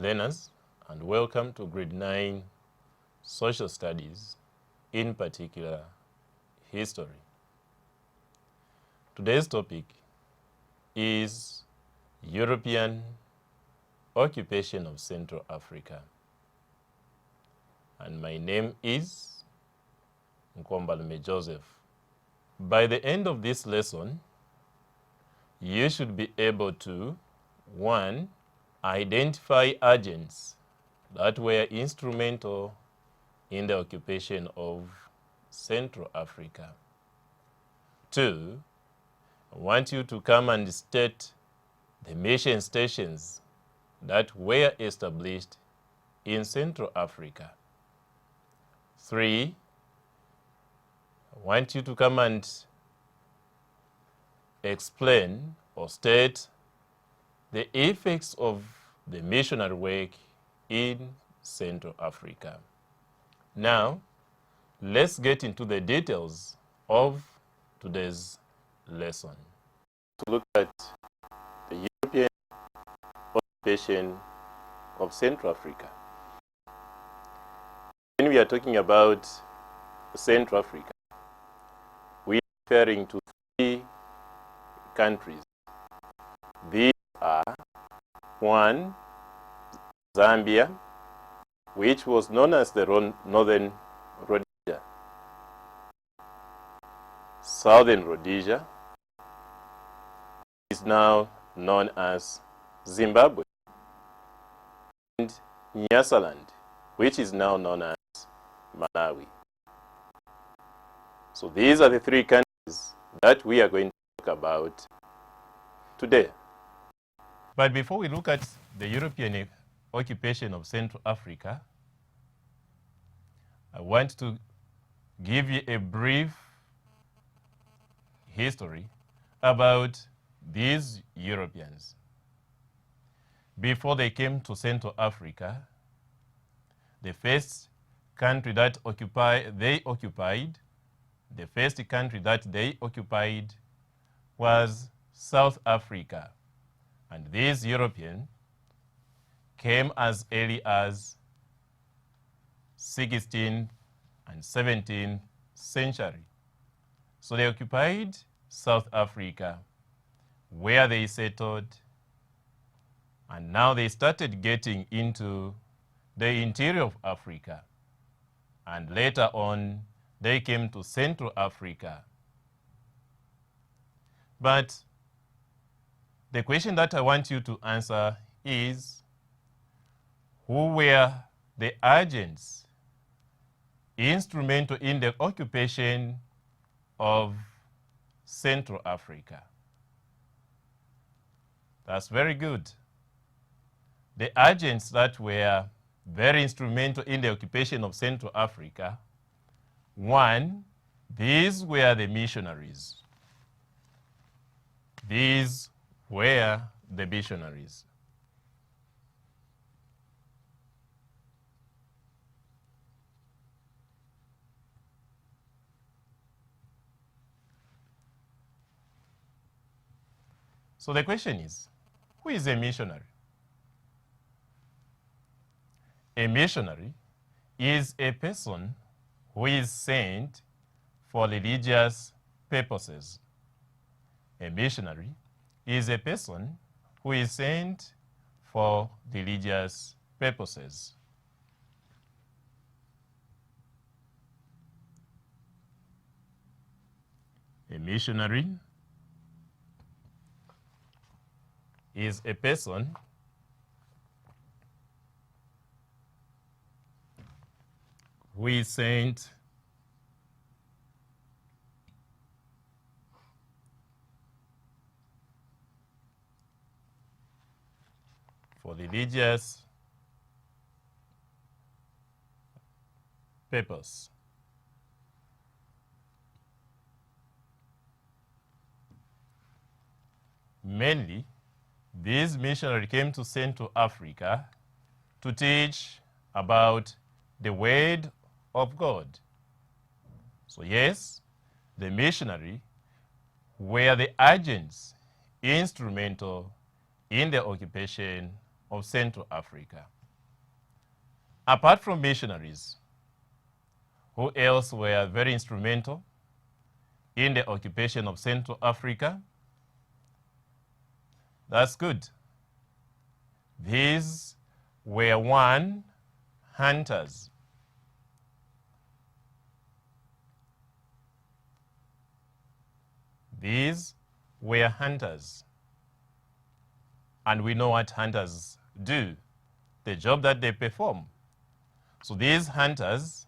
learners, and welcome to Grade 9 Social Studies, in particular History. Today's topic is European occupation of Central Africa. And my name is Nkombalume Joseph. By the end of this lesson, you should be able to 1. Identify agents that were instrumental in the occupation of Central Africa. 2. I want you to come and state the mission stations that were established in Central Africa. 3. I want you to come and explain or state the effects of the missionary work in Central Africa. Now, let's get into the details of today's lesson. To look at the European occupation of Central Africa. When we are talking about Central Africa, we are referring to 3 countries. These are 1. Zambia, which was known as the Northern Rhodesia. Southern Rhodesia is now known as Zimbabwe. And Nyasaland, which is now known as Malawi. So these are the 3 countries that we are going to talk about today. But before we look at the European occupation of Central Africa, I want to give you a brief history about these Europeans. Before they came to Central Africa, the first country that they occupied was South Africa. And these Europeans came as early as 16th and 17th century. So they occupied South Africa, where they settled, and now they started getting into the interior of Africa. And later on, they came to Central Africa. But the question that I want you to answer is, who were the agents instrumental in the occupation of Central Africa? That's very good. The agents that were very instrumental in the occupation of Central Africa, 1, these were the missionaries. These were the missionaries. So the question is, who is a missionary? A missionary is a person who is sent for religious purposes. A missionary is a person who is sent for religious purposes. A missionary is a person who is sent for religious purpose. Mainly, these missionaries came to Central Africa to teach about the Word of God. So yes, the missionary were the agents instrumental in the occupation of Central Africa. Apart from missionaries, who else were very instrumental in the occupation of Central Africa? That's good. These were one, hunters. These were hunters. And we know what hunters do, the job that they perform. So these hunters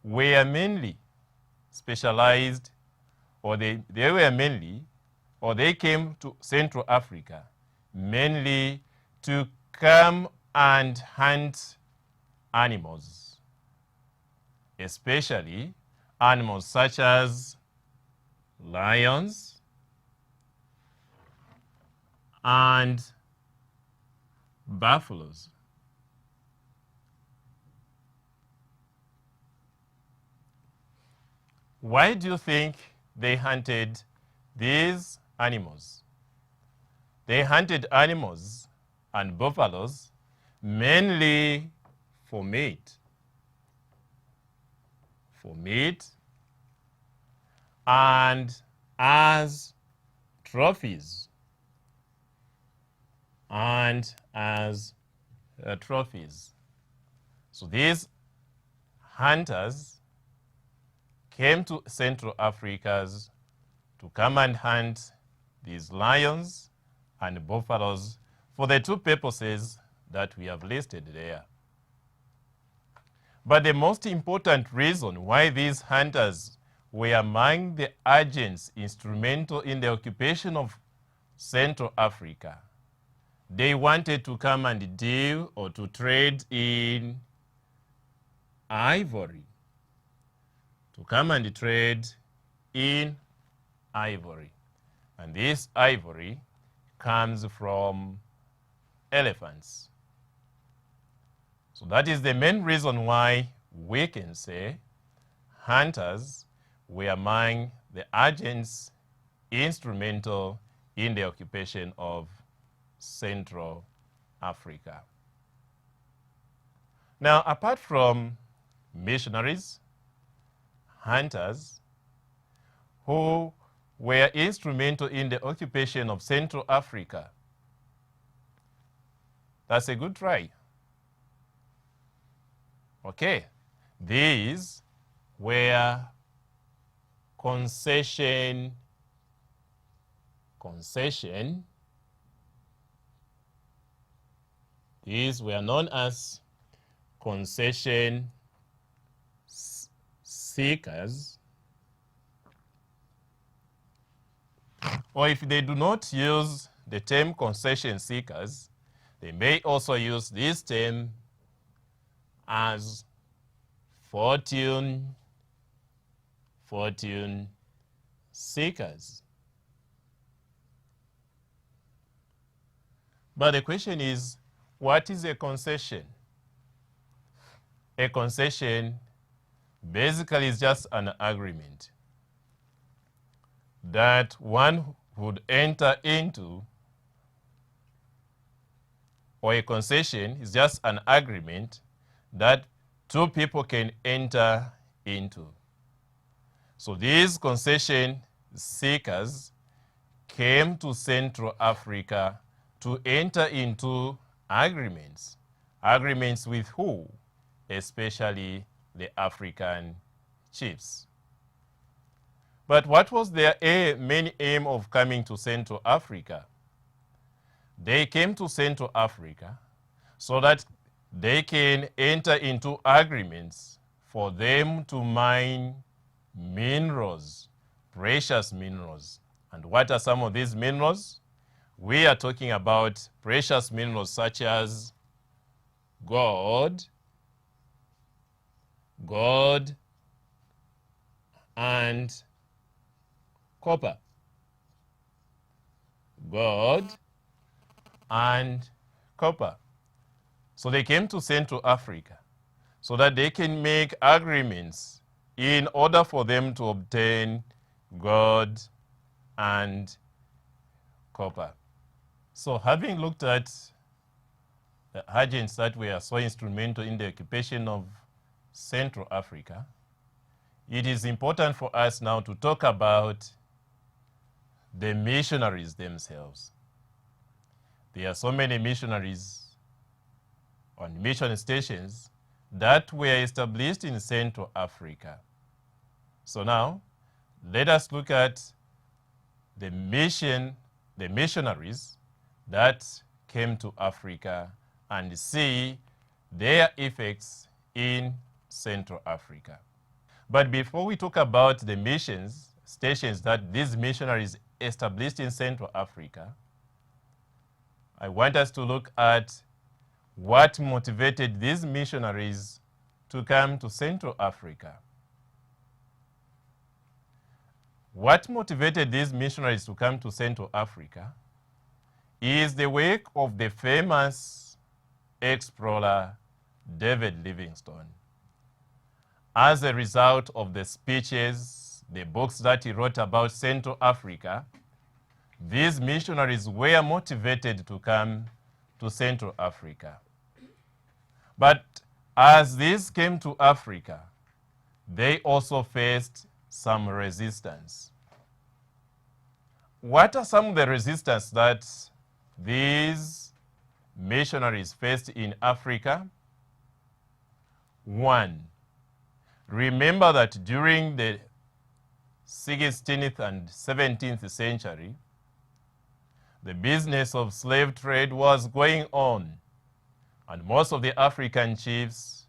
were mainly specialized, or they came to Central Africa mainly to come and hunt animals, especially animals such as lions and buffaloes. Why do you think they hunted these animals? They hunted animals and buffaloes mainly for meat. For meat and as trophies. And as trophies. So these hunters came to Central Africa to come and hunt these lions and buffaloes for the two purposes that we have listed there. But the most important reason why these hunters were among the agents instrumental in the occupation of Central Africa, they wanted to come and deal or to trade in ivory. To come and trade in ivory. And this ivory comes from elephants. So that is the main reason why we can say hunters were among the agents instrumental in the occupation of Central Africa. Now, apart from missionaries, hunters who were instrumental in the occupation of Central Africa, that's a good try. Okay, these were concession. These were known as concession seekers, or if they do not use the term concession seekers, they may also use this term as fortune seekers. But the question is, what is a concession? A concession basically is just an agreement that one would enter into, or a concession is just an agreement that two people can enter into. So these concession seekers came to Central Africa to enter into agreements. Agreements with who? Especially the African chiefs. But what was their main aim of coming to Central Africa? They came to Central Africa so that they can enter into agreements for them to mine minerals, precious minerals. And what are some of these minerals? We are talking about precious minerals such as gold, and copper. Gold and copper. So they came to Central Africa so that they can make agreements in order for them to obtain gold and copper. So having looked at agents that were so instrumental in the occupation of Central Africa, it is important for us now to talk about the missionaries themselves. There are so many missionaries on mission stations that were established in Central Africa. So now, let us look at the missionaries that came to Africa and see their effects in Central Africa. But before we talk about the missions stations that these missionaries established in Central Africa, I want us to look at what motivated these missionaries to come to Central Africa. What motivated these missionaries to come to Central Africa is the work of the famous explorer David Livingstone. As a result of the speeches, the books that he wrote about Central Africa, these missionaries were motivated to come to Central Africa. But as these came to Africa, they also faced some resistance. What are some of the resistance that these missionaries faced in Africa? One, remember that during the 16th and 17th century, the business of slave trade was going on, and most of the African chiefs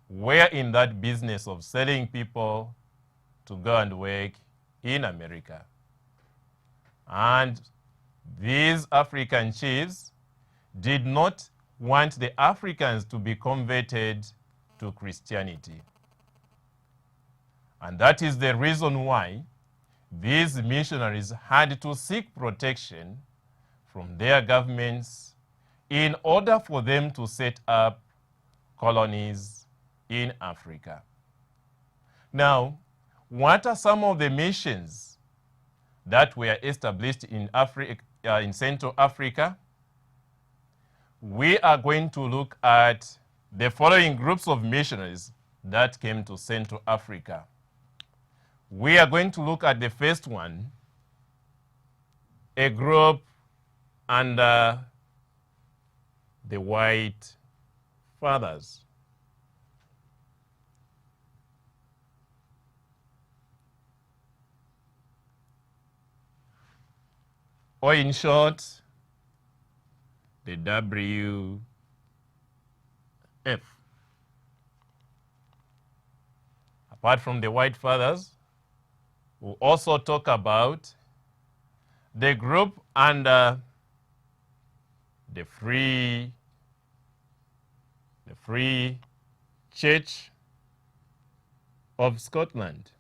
were in that business of selling people to go and work in America. And these African chiefs did not want the Africans to be converted to Christianity. And that is the reason why these missionaries had to seek protection from their governments in order for them to set up colonies in Africa. Now, what are some of the missions that were established in Central Africa? We are going to look at the following groups of missionaries that came to Central Africa. We are going to look at the first one, a group under the White Fathers. Or in short, the WF. Apart from the White Fathers, we'll also talk about the group under the Free Church of Scotland.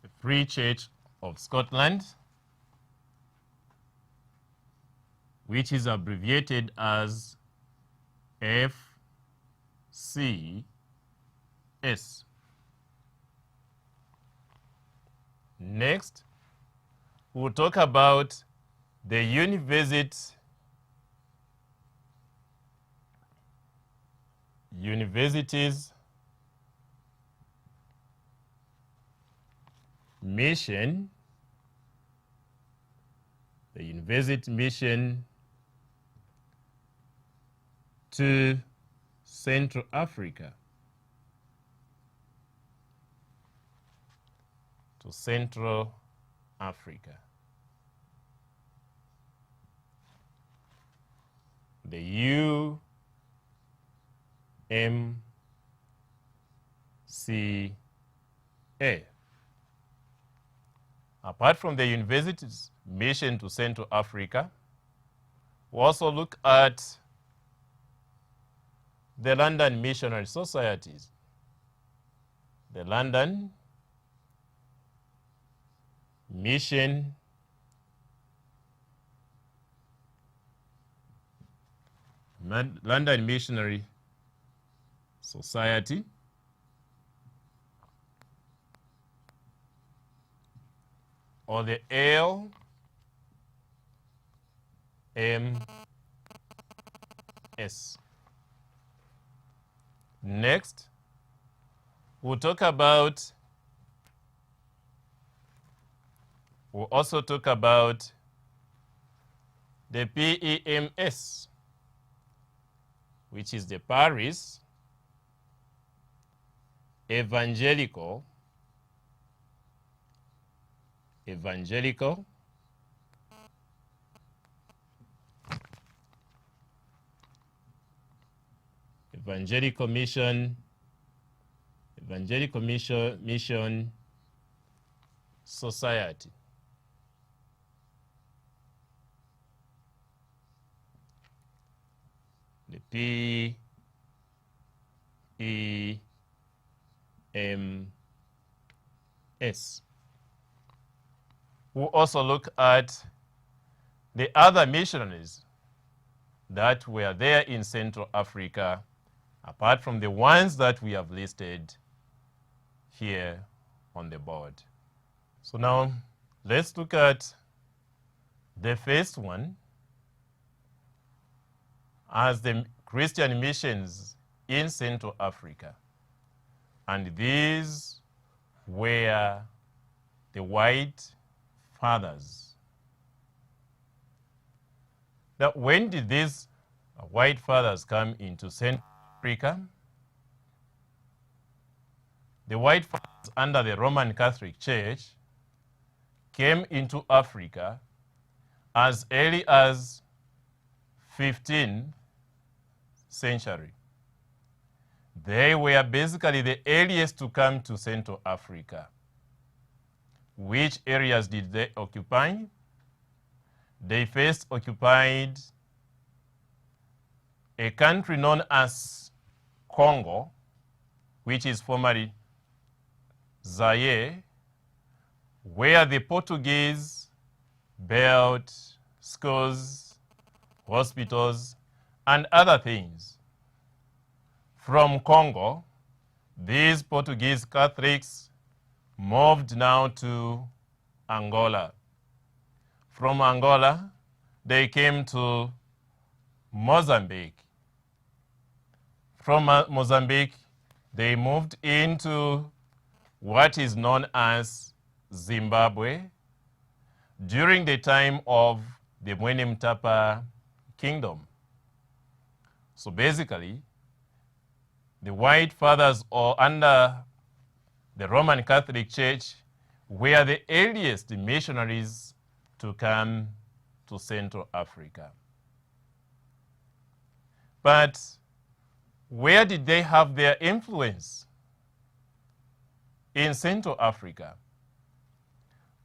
The Free Church of Scotland, which is abbreviated as FCS. Next, we'll talk about the universities mission, the university mission to Central Africa. To Central Africa. The UMCA. Apart from the university's mission to Central Africa, we also look at the London Missionary Societies. The London Mission London Missionary Society. or the LMS. Next, we'll also talk about the PEMS, which is the Paris Evangelical Mission Society. The PEMS. We'll also look at the other missionaries that were there in Central Africa, apart from the ones that we have listed here on the board. So now let's look at the first one as the Christian missions in Central Africa. And these were the white fathers. Now, when did these white fathers come into Central Africa? The white fathers under the Roman Catholic Church came into Africa as early as 15th century. They were basically the earliest to come to Central Africa. Which areas did they occupy? They first occupied a country known as Congo, which is formerly Zaire, where the Portuguese built schools, hospitals, and other things. From Congo, these Portuguese Catholics moved now to Angola. From Angola, they came to Mozambique. From Mozambique, they moved into what is known as Zimbabwe during the time of the Mwene Mtapa Kingdom. So basically, the white fathers under the Roman Catholic Church were the earliest missionaries to come to Central Africa. But where did they have their influence? In Central Africa.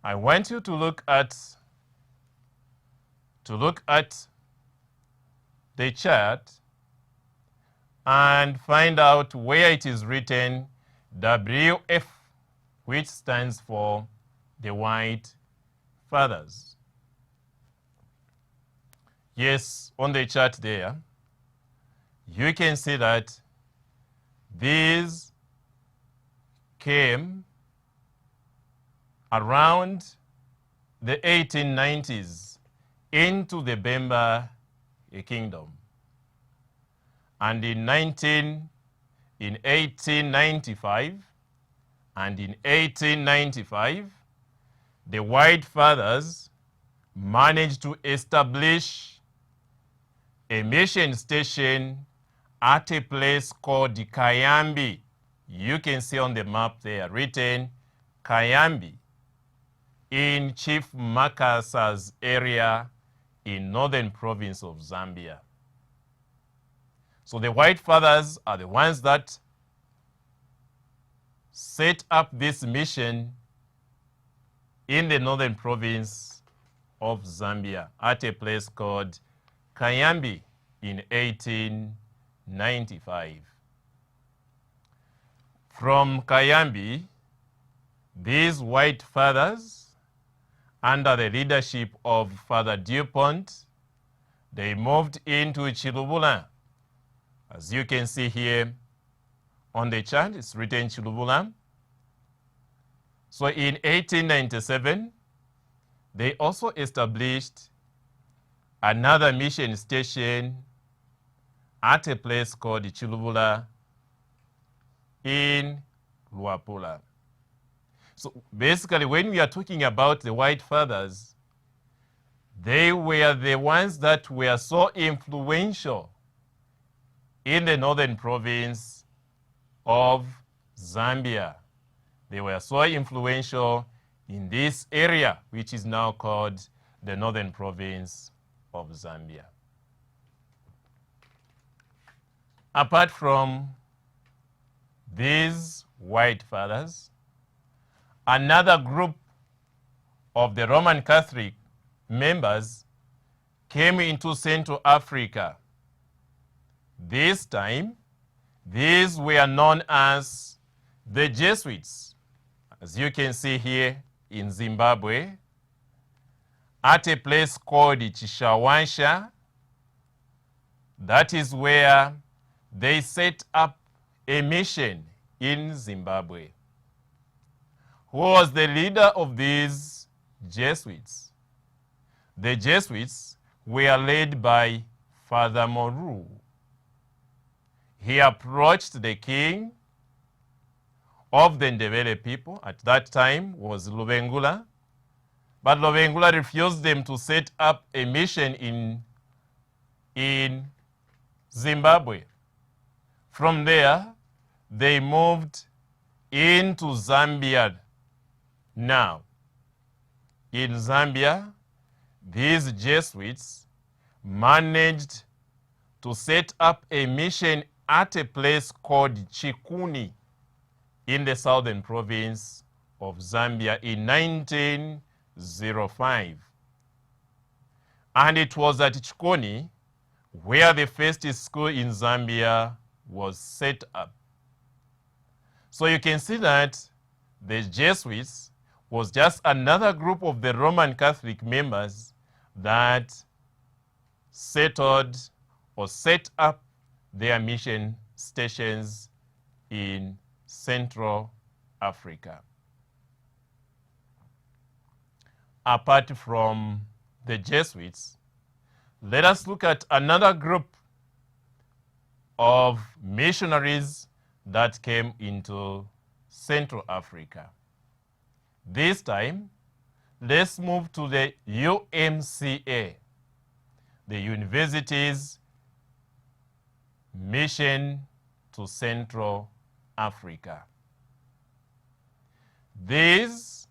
I want you to look at the chart and find out where it is written WF, which stands for the white fathers. Yes, on the chart there, you can see that these came around the 1890s into the Bemba Kingdom. And in 1895, the white fathers managed to establish a mission station at a place called Kayambi. You can see on the map there written Kayambi in Chief Makasa's area in northern province of Zambia. So the white fathers are the ones that set up this mission in the northern province of Zambia at a place called Kayambi in 1895. From Kayambi, these white fathers, under the leadership of Father Dupont, they moved into Chilubula. As you can see here on the chart, it's written Chilubula. So in 1897, they also established another mission station at a place called Chilubula in Luapula. So basically, when we are talking about the White Fathers, they were the ones that were so influential in the northern province of Zambia. They were so influential in this area, which is now called the northern province of Zambia. Apart from these White Fathers, another group of the Roman Catholic members came into Central Africa. This time, these were known as the Jesuits, as you can see here in Zimbabwe, at a place called Chishawansha. That is where they set up a mission in Zimbabwe. Who was the leader of these Jesuits? The Jesuits were led by Father Moru. He approached the king of the Ndebele people, at that time was Lubengula, but Lubengula refused them to set up a mission in Zimbabwe. From there, they moved into Zambia. Now, in Zambia, these Jesuits managed to set up a mission at a place called Chikuni in the southern province of Zambia in 1905. And it was at Chikuni where the first school in Zambia was set up. So you can see that the Jesuits was just another group of the Roman Catholic members that settled or set up their mission stations in Central Africa. Apart from the Jesuits, let us look at another group of missionaries that came into Central Africa. This time, let's move to the UMCA, the University's Mission to Central Africa. These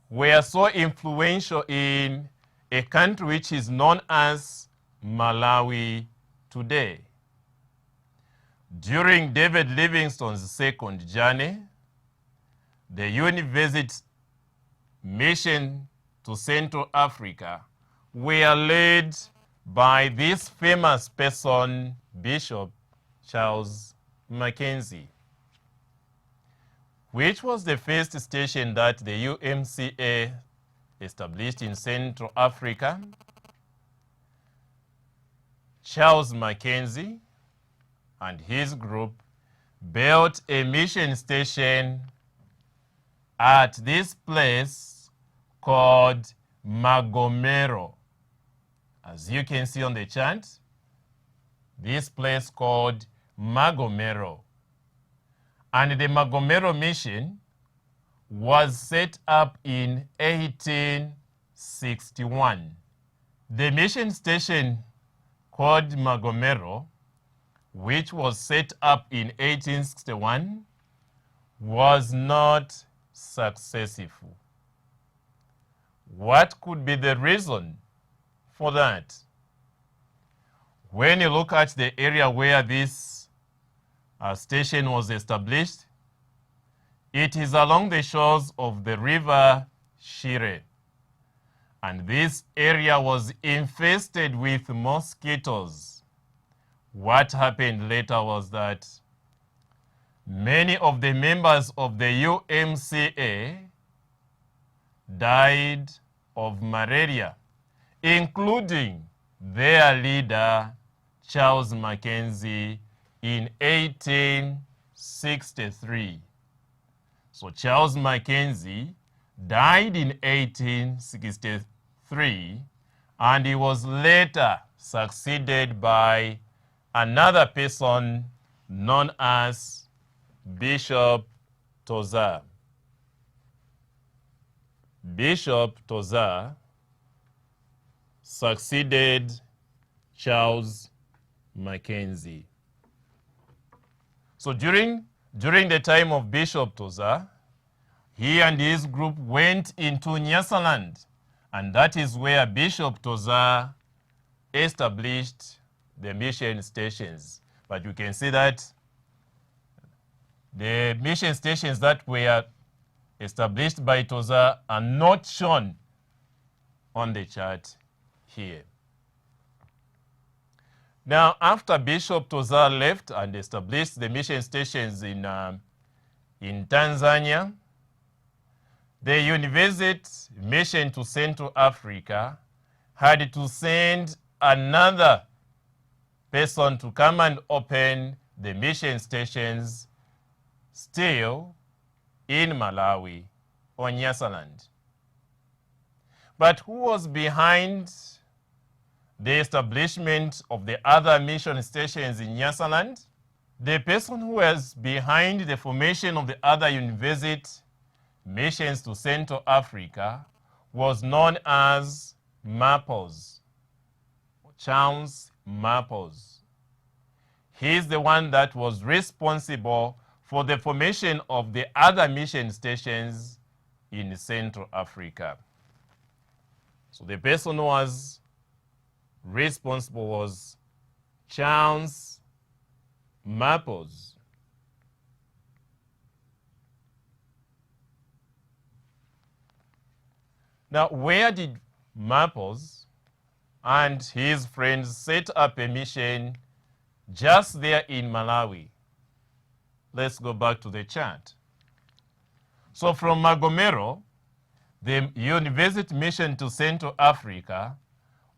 were so influential in a country which is known as Malawi today. During David Livingstone's second journey, the University Mission to Central Africa were led by this famous person, Bishop Charles Mackenzie, which was the first station that the UMCA established in Central Africa. Charles Mackenzie and his group built a mission station at this place called Magomero. As you can see on the chart, this place called Magomero. And the Magomero mission was set up in 1861. The mission station called Magomero, which was set up in 1861, was not successful. What could be the reason for that? When you look at the area where this station was established, it is along the shores of the river Shire. And this area was infested with mosquitoes. What happened later was that many of the members of the UMCA died of malaria, including their leader, Charles Mackenzie, in 1863. So Charles Mackenzie died in 1863, and he was later succeeded by another person known as Bishop Toza. Bishop Toza succeeded Charles Mackenzie. So during the time of Bishop Toza, he and his group went into Nyasaland, and that is where Bishop Toza established the mission stations. But you can see that the mission stations that were established by Toza are not shown on the chart here. Now, after Bishop Toza left and established the mission stations in Tanzania, the University mission to Central Africa had to send another person to come and open the mission stations still in Malawi or Nyasaland. But who was behind the establishment of the other mission stations in Nyasaland? The person who was behind the formation of the other university missions to Central Africa was known as Maples, Charles Maples. He is the one that was responsible for the formation of the other mission stations in Central Africa. So the person who was responsible was Charles Maples. Now, where did Maples and his friends set up a mission? Just there in Malawi. Let's go back to the chart. So from Magomero, the university mission to Central Africa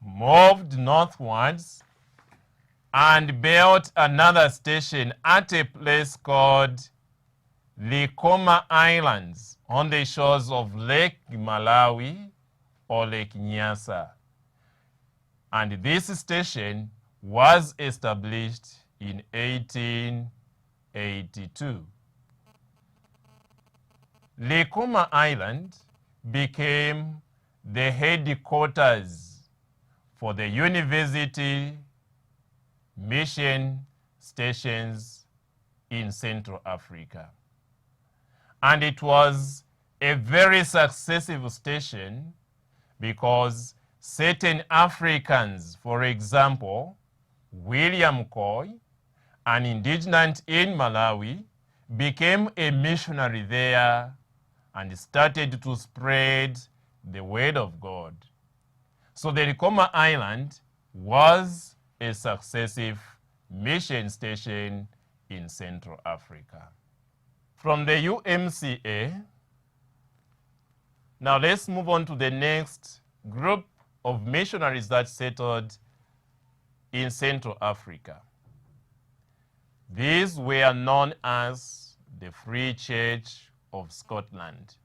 moved northwards and built another station at a place called Likoma Islands on the shores of Lake Malawi or Lake Nyasa. And this station was established in 1882. Likoma Island became the headquarters for the university mission stations in Central Africa. And it was a very successful station because certain Africans, for example, William Coy, an indigenous in Malawi, became a missionary there and started to spread the word of God. So the Likoma Island was a successive mission station in Central Africa. From the UMCA, now let's move on to the next group of missionaries that settled in Central Africa. These were known as the Free Church of Scotland.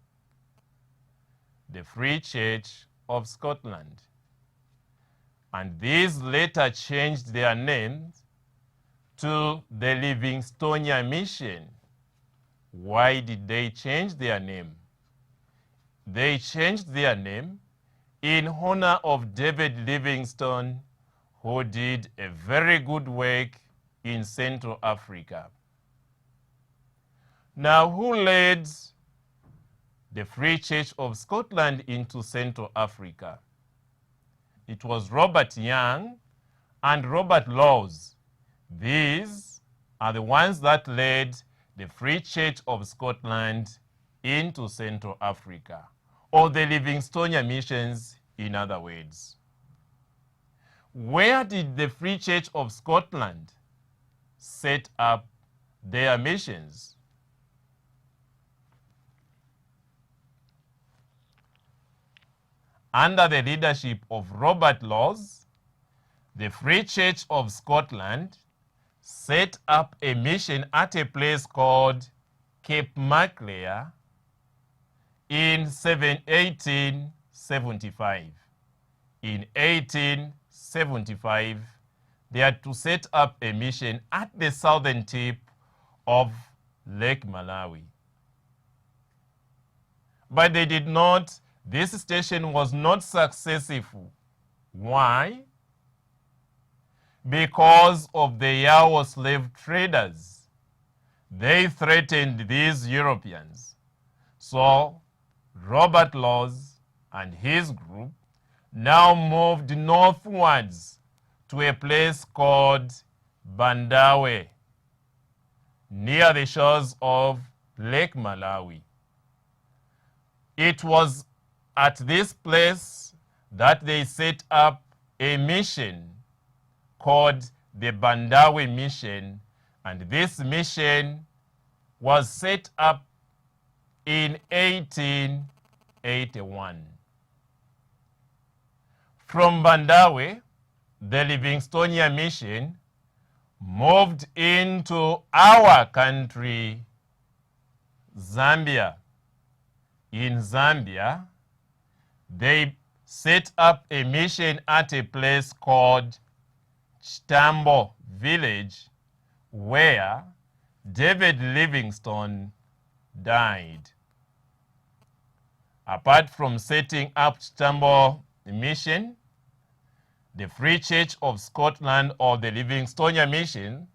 The Free Church of Scotland. And these later changed their names to the Livingstonia Mission. Why did they change their name? They changed their name in honor of David Livingstone, who did a very good work in Central Africa. Now, who led the Free Church of Scotland into Central Africa? It was Robert Young and Robert Laws. These are the ones that led the Free Church of Scotland into Central Africa, or the Livingstonia missions, in other words. Where did the Free Church of Scotland set up their missions? Under the leadership of Robert Laws, the Free Church of Scotland set up a mission at a place called Cape Maclear in 1875. In 1875, they had to set up a mission at the southern tip of Lake Malawi. But they did not, this station was not successful. Why? Because of the Yao slave traders. They threatened these Europeans. So Robert Laws and his group now moved northwards to a place called Bandawe, near the shores of Lake Malawi. It was at this place that they set up a mission called the Bandawe Mission, and this mission was set up in 1881. From Bandawe, the Livingstonia Mission moved into our country, Zambia. In Zambia, they set up a mission at a place called Chitambo village, where David Livingstone died. Apart from setting up Chitambo Mission, the Free Church of Scotland, or the Livingstonia Mission,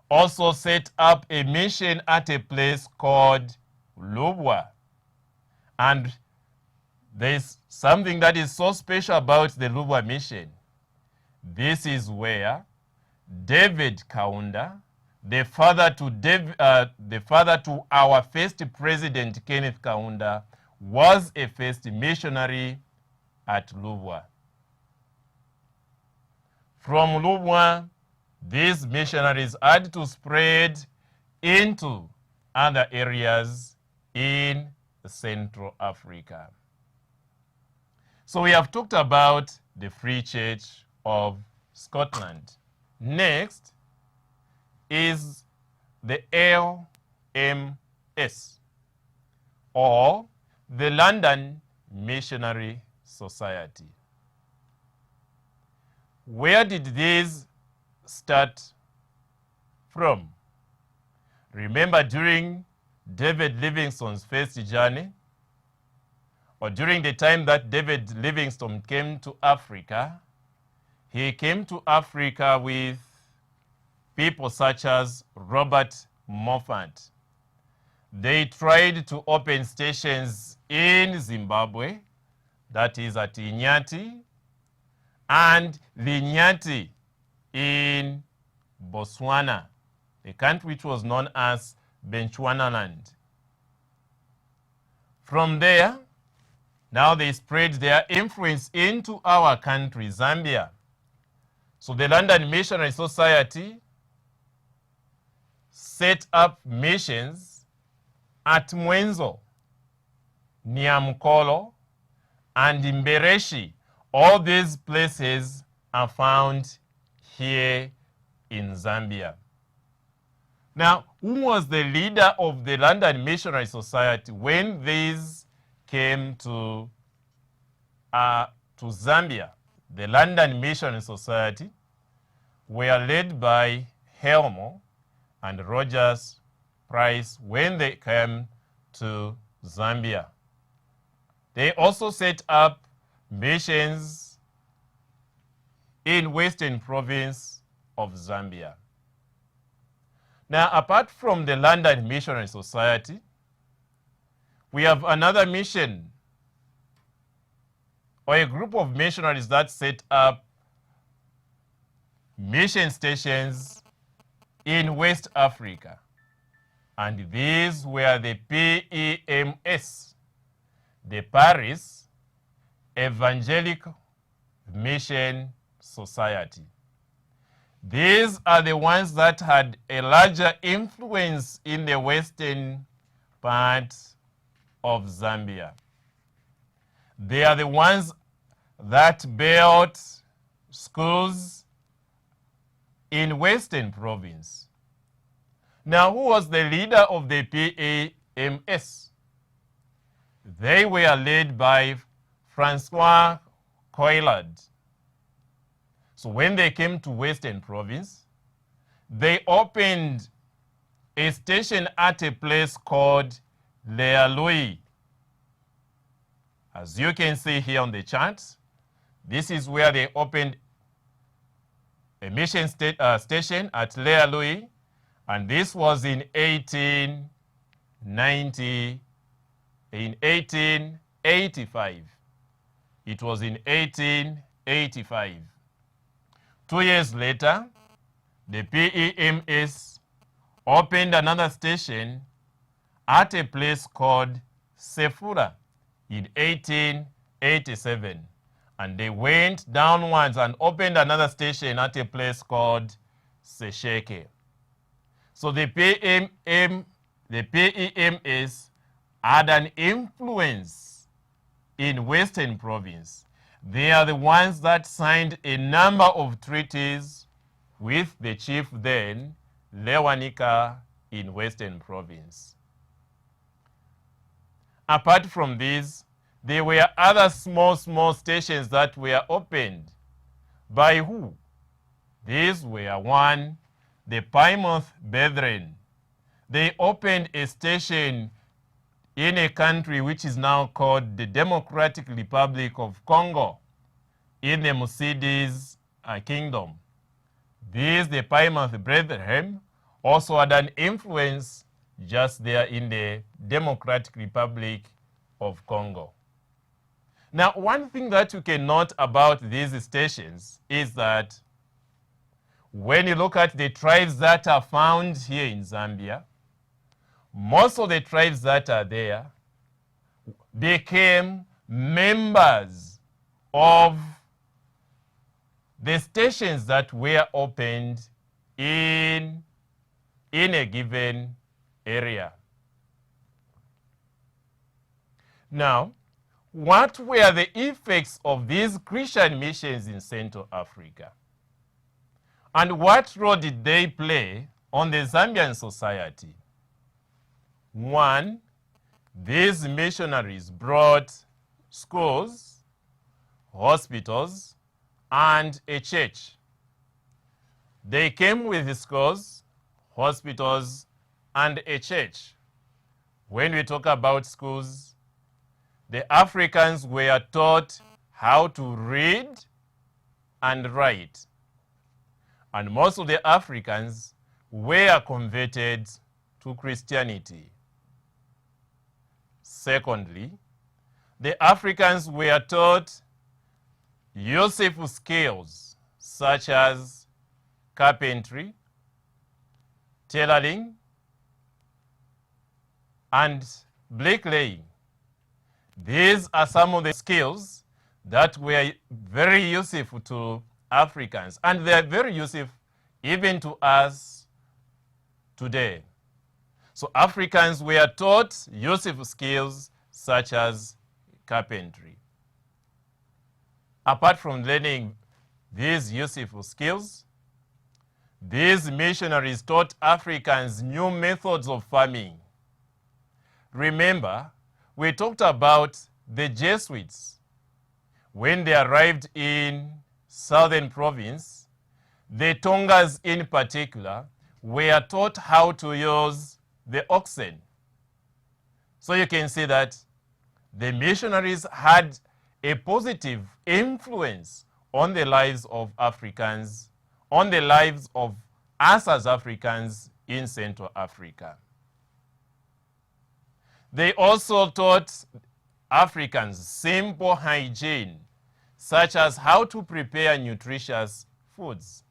also set up a mission at a place called Lubwa. And there's something that is so special about the Lubwa Mission. This is where David Kaunda, the father to our first president, Kenneth Kaunda, was a first missionary at Lubwa. From Lubwa, these missionaries had to spread into other areas in Central Africa. So we have talked about the Free Church of Scotland. Next is the LMS, or the London Missionary Society. Where did these start from? Remember, during David Livingstone's first journey, or during the time that David Livingstone came to Africa, he came to Africa with people such as Robert Moffat. They tried to open stations in Zimbabwe, that is at Inyati, and Linyati in Botswana, a country which was known as Bechuanaland. From there, now they spread their influence into our country, Zambia. So the London Missionary Society set up missions at Mwenzo, Nyamkolo, and Mbereshi. All these places are found here in Zambia. Now, who was the leader of the London Missionary Society when these came to Zambia? The London Missionary Society were led by Helmo and Rogers Price when they came to Zambia. They also set up missions in Western Province of Zambia. Now, apart from the London Missionary Society, we have another mission, or a group of missionaries that set up mission stations in West Africa. And these were the PEMS, the Paris Evangelical Mission Society. These are the ones that had a larger influence in the western part of Zambia. They are the ones that built schools in Western Province. Now, who was the leader of the PAMS? They were led by Francois Coillard. So when they came to Western Province, they opened a station at a place called Lealui. As you can see here on the chart, this is where they opened a mission station at Lealui, and this was in 1885. It was in 1885. 2 years later, the PEMS opened another station at a place called Sefura in 1887. And they went downwards and opened another station at a place called Sesheke. So the PEMS had an influence in Western Province. They are the ones that signed a number of treaties with the chief then, Lewanika, in Western Province. Apart from these, there were other small stations that were opened. By who? These were one, the Plymouth Brethren. They opened a station in a country which is now called the Democratic Republic of Congo in the Mercedes Kingdom. These, the Plymouth Brethren, also had an influence just there in the Democratic Republic of Congo. Now, one thing that you can note about these stations is that when you look at the tribes that are found here in Zambia, most of the tribes that are there became members of the stations that were opened in a given area. Now, what were the effects of these Christian missions in Central Africa? And what role did they play on the Zambian society? One, these missionaries brought schools, hospitals, and a church. They came with the schools, hospitals, and a church. When we talk about schools, the Africans were taught how to read and write. And most of the Africans were converted to Christianity. Secondly, the Africans were taught useful skills such as carpentry, tailoring, and bricklaying. These are some of the skills that were very useful to Africans, and they are very useful even to us today. So Africans were taught useful skills such as carpentry. Apart from learning these useful skills, these missionaries taught Africans new methods of farming. Remember, we talked about the Jesuits. When they arrived in Southern Province, the Tongas in particular were taught how to use the oxen. So you can see that the missionaries had a positive influence on the lives of Africans, on the lives of us as Africans in Central Africa. They also taught Africans simple hygiene, such as how to prepare nutritious foods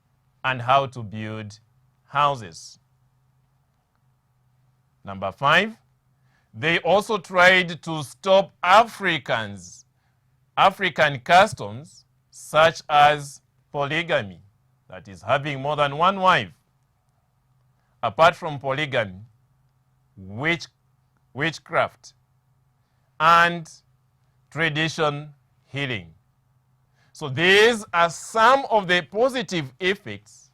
and how to build houses. Number 5, they also tried to stop African customs such as polygamy, that is having more than one wife. Apart from polygamy, witchcraft, and tradition healing. So these are some of the positive effects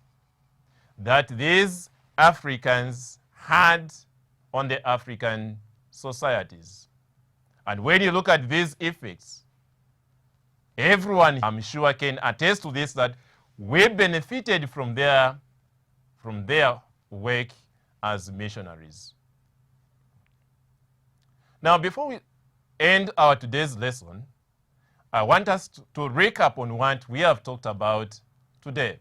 that these Africans had on the African societies. And when you look at these effects, everyone, I'm sure, can attest to this, that we benefited from their work as missionaries. Now, before we end our today's lesson, I want us to recap on what we have talked about today.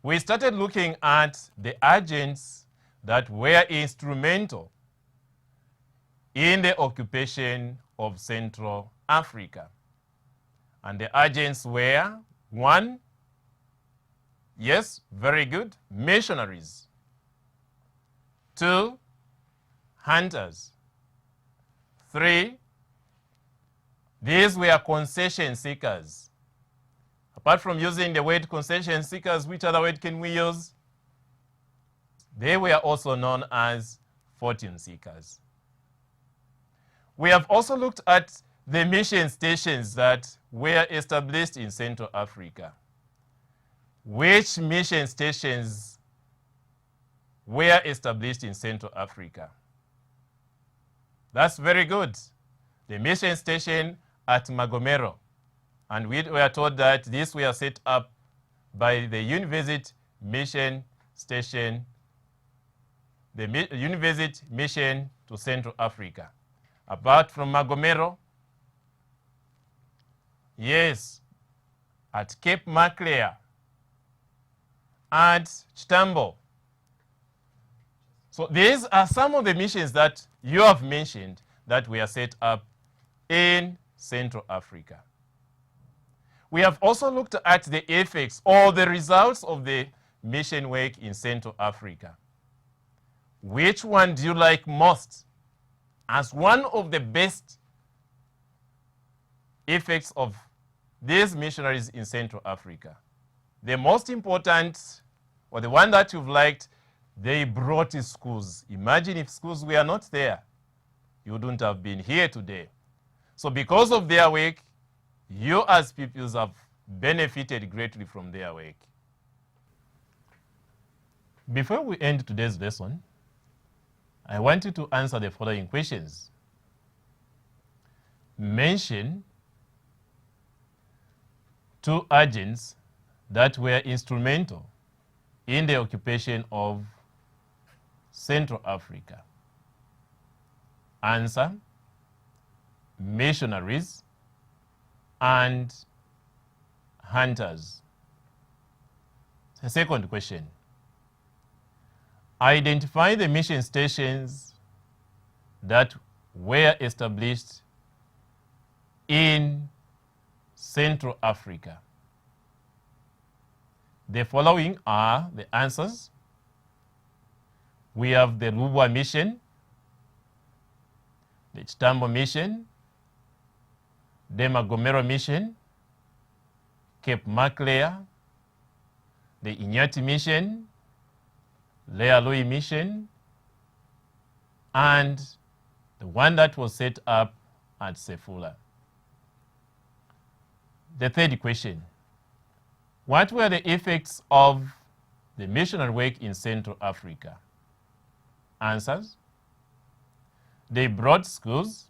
We started looking at the agents that were instrumental in the occupation of Central Africa. And the agents were, one, yes, very good, missionaries. Two, hunters. Three, these were concession seekers. Apart from using the word concession seekers, which other word can we use? They were also known as fortune seekers. We have also looked at the mission stations that were established in Central Africa. Which mission stations were established in Central Africa? That's very good. The mission station at Magomero. And we were told that these were set up by the University Mission Station, the University Mission to Central Africa. Apart from Magomero, yes, at Cape Maclear and Chitambo. So these are some of the missions that you have mentioned that were set up in Central Africa. We have also looked at the effects or the results of the mission work in Central Africa. Which one do you like most as one of the best effects of these missionaries in Central Africa? The most important, or the one that you've liked, they brought schools. Imagine if schools were not there, you wouldn't have been here today. So because of their work, you as pupils have benefited greatly from their work. Before we end today's lesson, I want you to answer the following questions. Mention two agents that were instrumental in the occupation of Central Africa. Answer: missionaries and hunters. The second question: identify the mission stations that were established in Central Africa. The following are the answers. We have the Lubwa Mission, the Chitambo Mission, the Magomero Mission, Cape Maclear, the Inyati Mission, Lealui Mission, and the one that was set up at Sefula. The third question: what were the effects of the missionary work in Central Africa? Answers: they brought schools,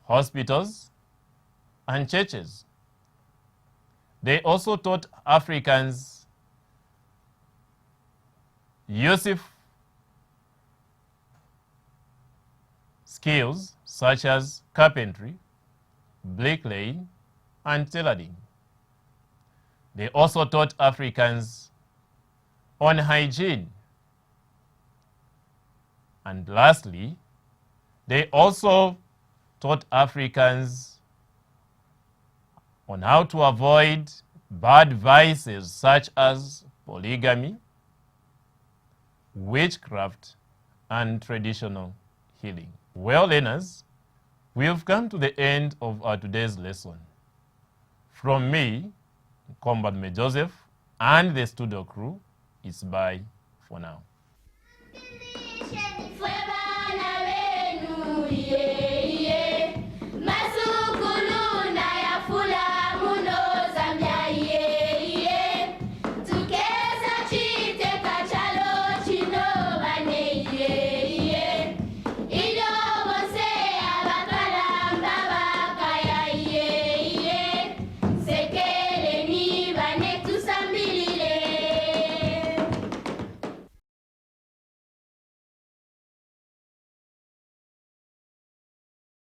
hospitals, and churches. They also taught Africans useful skills such as carpentry, bricklaying, and tailoring. They also taught Africans on hygiene. And lastly, they also taught Africans on how to avoid bad vices such as polygamy, witchcraft, and traditional healing. Well, learners, we have come to the end of our today's lesson. From me, Combat Joseph, and the studio crew, it's bye for now.